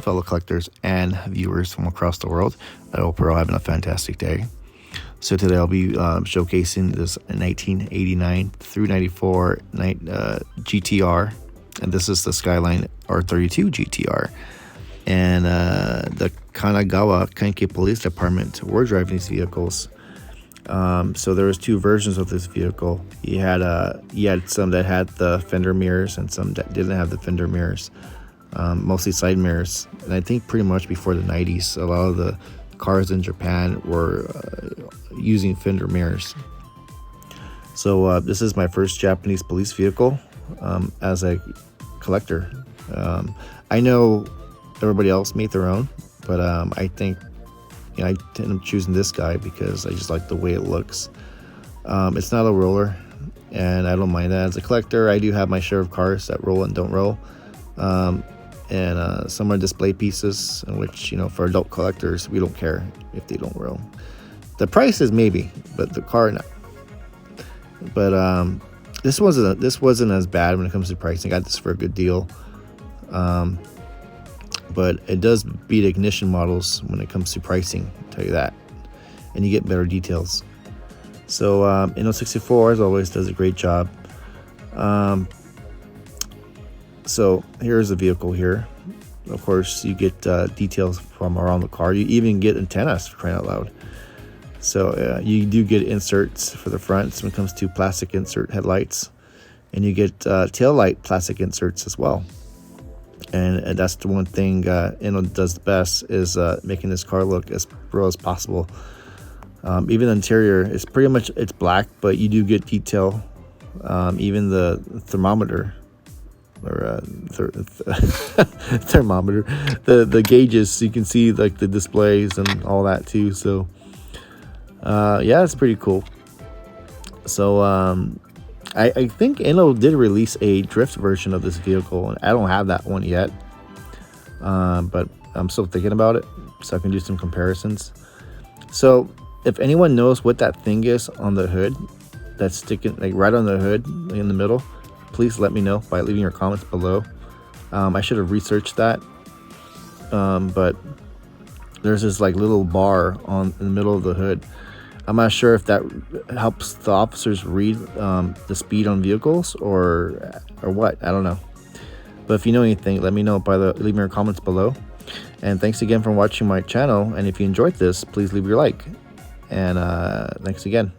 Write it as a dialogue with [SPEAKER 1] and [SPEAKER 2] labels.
[SPEAKER 1] on, fellow collectors and viewers from across the world. I hope we're all having a fantastic day. So today I'll be showcasing this 1989 through 94 GTR, and this is the Skyline R32 GTR. And the Kanagawa-Kenkei Police Department were driving these vehicles. So there was two versions of this vehicle. You had some that had the fender mirrors and some that didn't have the fender mirrors, mostly side mirrors. And I think pretty much before the 90s, a lot of the cars in Japan were using fender mirrors. So this is my first Japanese police vehicle as a collector. I know everybody else made their own, but I think I end up choosing this guy because I just like the way it looks. It's not a roller, and I don't mind that. As a collector, I do have my share of cars that roll and don't roll, and some are display pieces, in which, for adult collectors, we don't care if they don't roll. The price is maybe, but the car not. But this wasn't as bad when it comes to pricing. I got this for a good deal. But it does beat ignition models when it comes to pricing, I'll tell you that. And you get better details. So INNO64, as always, does a great job. So here's the vehicle here. Of course, you get details from around the car. You even get antennas, for crying out loud. So you do get inserts for the fronts when it comes to plastic insert headlights. And you get tail light plastic inserts as well. And that's the one thing Inno does the best, is making this car look as real as possible. Even the interior is pretty much, it's black, but you do get detail. Even the thermometer, or thermometer, the gauges, so you can see like the displays and all that too. So yeah, it's pretty cool. So I think Inno did release a drift version of this vehicle, and I don't have that one yet, but I'm still thinking about it, so I can do some comparisons. So if anyone knows what that thing is on the hood, that's sticking like right on the hood in the middle, please let me know by leaving your comments below. I should have researched that, but there's this like little bar in the middle of the hood. I'm not sure if that helps the officers read the speed on vehicles or what. I don't know. But if you know anything, let me know by leaving your comments below. And thanks again for watching my channel. And if you enjoyed this, please leave your like. And thanks again.